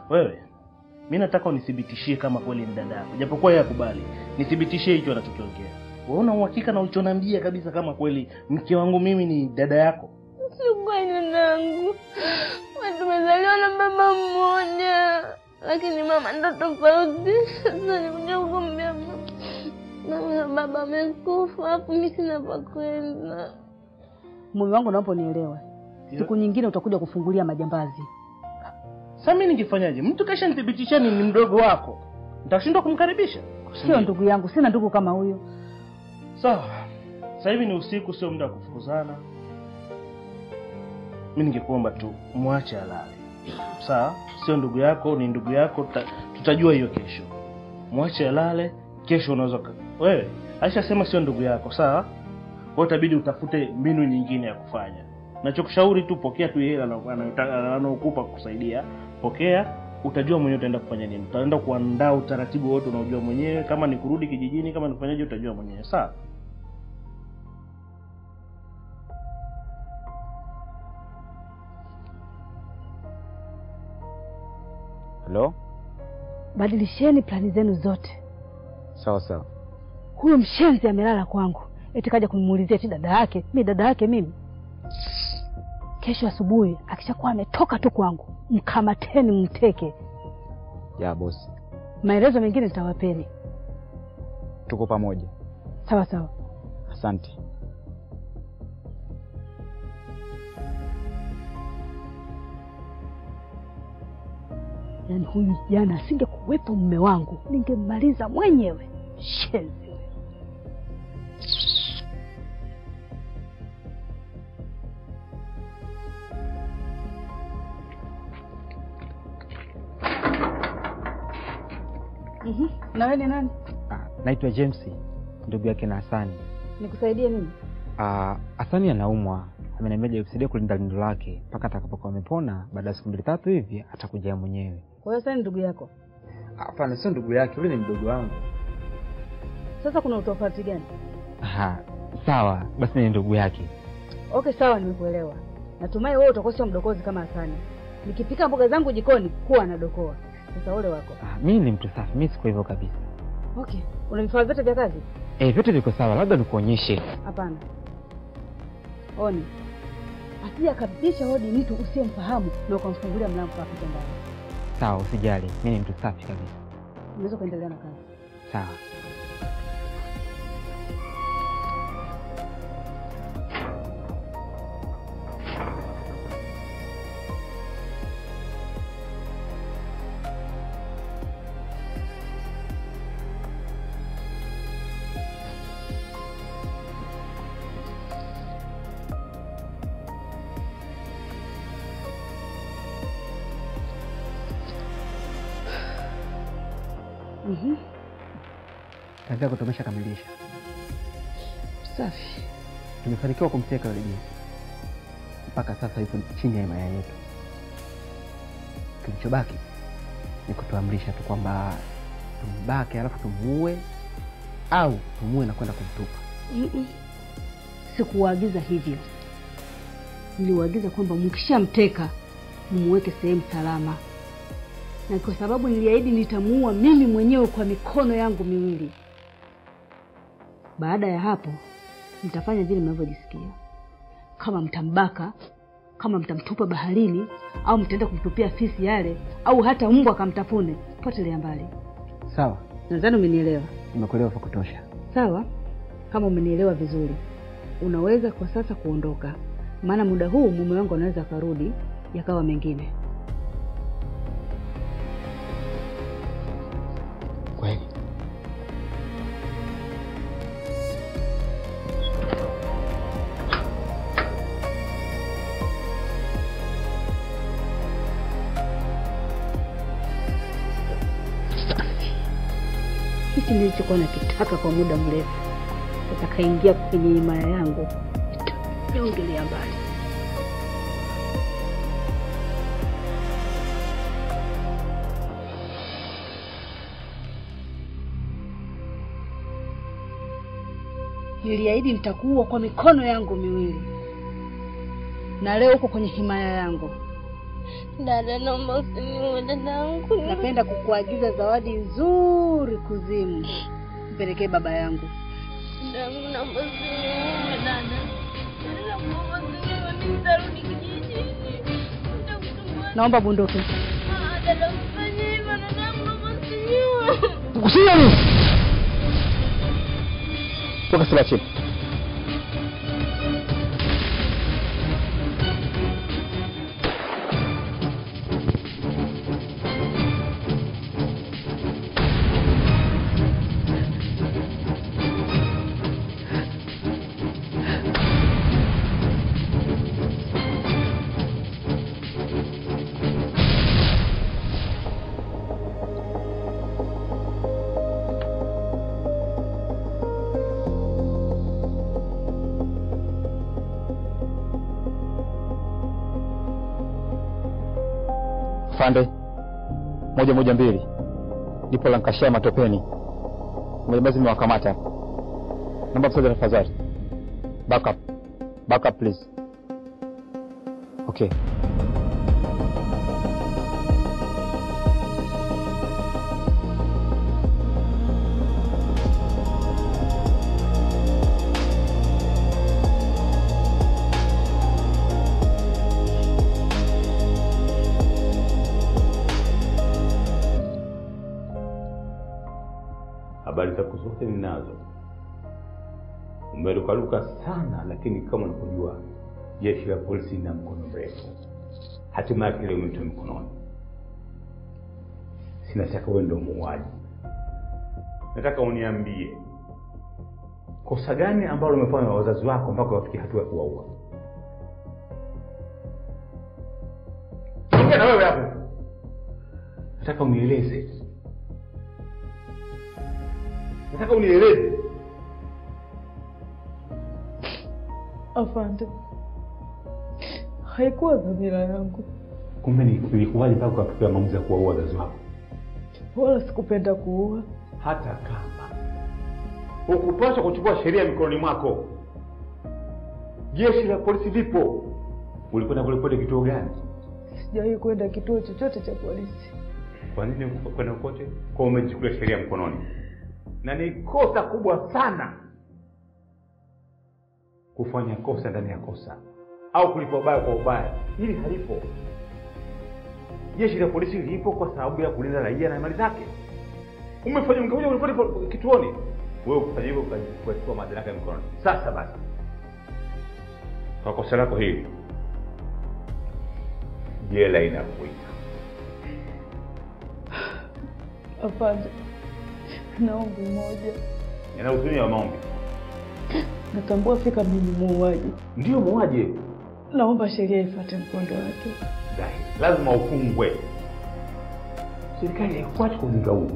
Wewe, mimi nataka unithibitishie kama kweli ni dada yako. Japokuwa yeye akubali. Nithibitishie hicho anachokiongea. Wewe una uhakika na ulichoniambia kabisa kama kweli mke wangu mimi ni dada yako? Sio kweli nangu. Tumezaliwa na baba mmoja. Lakini mama ndo tofauti. Sasa nikuja kukuambia mama baba amekufa, hapo mimi sina pa kwenda. Mume wangu naomba nielewe. Siku nyingine utakuja kufungulia majambazi. Sasa mimi ningefanyaje? Mtu kesha nithibitisha ni mdogo wako. Nitashindwa kumkaribisha? Sio ndugu yangu, sina ndugu kama huyo. Sawa. Sasa hivi ni usiku, sio muda wa kufukuzana. Mimi ningekuomba tu muache alale. Sawa? Sio ndugu yako, ni ndugu yako, tutajua hiyo kesho. Muache alale, kesho unaweza wewe. Aisha sema sio ndugu yako, sawa? Kwa itabidi utafute mbinu nyingine ya kufanya. Nachokushauri tu pokea tu hela anayokupa kukusaidia. Pokea, utajua mwenyewe utaenda kufanya nini. Utaenda kuandaa utaratibu wote unaojua mwenyewe, kama ni kurudi kijijini, kama ni kufanyaje utajua mwenyewe, sawa? Hello? Badilisheni plani zenu zote. Sawa sawa. Huyo mshenzi amelala kwangu. Eti kaja kunimuulizia eti dada yake. Mimi dada yake mimi. Kesho asubuhi akishakuwa ametoka tu kwangu, mkamateni mteke. Ya bosi. Maelezo mengine nitawapeni. Tuko pamoja. Sawa sawa. Asante. Yaani huyu jana asingekuwepo mume wangu, ningemaliza mwenyewe. Shenzi. Na wewe ni nani? Naitwa James, ndugu yake na Hasani. Nikusaidie nini? Hasani anaumwa. Ameniambia usaidie kulinda lindo lake mpaka atakapokuwa amepona. Baada ya siku 2-3 hivi atakuja mwenyewe. Kwa hiyo Hasani ndugu yako? Hapana, sio ndugu yake, yule ni mdogo wangu. Sasa kuna utofauti gani? Sawa, basi ni ndugu yake. Okay, sawa, nimekuelewa. Natumai wewe utakuwa sio mdokozi kama Hasani. Nikipika mboga zangu jikoni kuwa anadokoa. Sasa ole wako. Mimi ni mtu safi, mimi siko hivyo kabisa. Okay, una vifaa vyote vya kazi? Vyote viko sawa, labda nikuonyeshe. Hapana. Oni. Asija kabisa hodi mtu usiyemfahamu na ukamfungulia mlango kwa kupita ndani. Sawa, usijali. Mimi ni mtu safi kabisa. Unaweza kuendelea na kazi. Sawa. Kazi yako tumeshakamilisha. Safi. Tumefanikiwa kumteka yule binti. Mpaka sasa yuko chini ya himaya yetu. Kilichobaki ni kutuamrisha tu kwamba tumbake alafu tumuue au tumuue na kwenda kumtupa. Sikuwaagiza hivyo. Niliwaagiza kwamba mkishamteka muweke sehemu salama. Na kwa sababu niliahidi nitamuua mimi mwenyewe kwa mikono yangu miwili. Baada ya hapo mtafanya vile mnavyojisikia. Kama mtambaka, kama mtamtupa baharini, au mtaenda kumtupia fisi yale, au hata mbwa akamtafune, potelea mbali. Sawa. Nadhani umenielewa. Nimekuelewa kwa kutosha. Sawa. Kama umenielewa vizuri, unaweza kwa sasa kuondoka. Maana muda huu mume wangu anaweza karudi yakawa mengine. Kweli. Hiki nilichokuwa nakitaka kwa muda mrefu. Sasa kaingia kwenye himaya yangu. Niongelea mbali. Niliahidi nitakuua kwa mikono yangu miwili. Na leo uko kwenye himaya yangu. Dada, naomba usiniue dadangu. Napenda kukuagiza zawadi nzuri kuzimu. Mpelekee baba yangu. Dadangu, naomba usiniue dada. Naomba usiniue, nitarudi kijijini. Naomba bunduki. Dada, usifanye hivyo dadangu, naomba usiniue. Kukusikia nini? Toka sala chini. Fande 112 nipo Lankashia Matopeni. Mjambazi nimewakamata. Naomba msaada tafadhali. Back up please. Okay. Habari zako zote ninazo. Umerukaruka sana, lakini kama unapojua jeshi la polisi lina mkono mrefu. Hatimaye kile umetoa mkononi. Sina shaka wewe ndio muuaji. Nataka uniambie kosa gani ambalo umefanya na wazazi wako mpaka wafikie hatua ya kuwaua? Ongea na wewe hapo. Nataka unieleze. Nataka unieleze. Afande, haikuwa dhamira yangu. Kumbe nilikuwaje mpaka kufikia maamuzi ya kuwaua wazazi wako? Wala sikupenda kuua. Hata kama ukupaswa kuchukua sheria mikononi mwako. Jeshi la polisi lipo. Ulikwenda kulipote kituo gani? Sijawahi kwenda kituo chochote cha polisi. Kwa nini kwenda kote? Kwa umechukua sheria mkononi. Na ni kosa kubwa sana kufanya kosa ndani ya kosa au kulipa ubaya kwa ubaya. Hili halipo. Jeshi la polisi lipo kwa sababu ya kulinda raia na mali zake. Umefanya mgeuja ulipoti kituoni. Wewe ukifanya hivyo ukachukua madaraka ya mkononi. Sasa basi, kwa kosa lako hili jela inakuita. Afande, naomba moja. Nina huzuni ya maombi. Natambua fika mimi muuaji. Ndio muuaji. Naomba sheria ifuate mkondo wake. Lazima ufungwe. Serikali haikuacha kuzinga huu.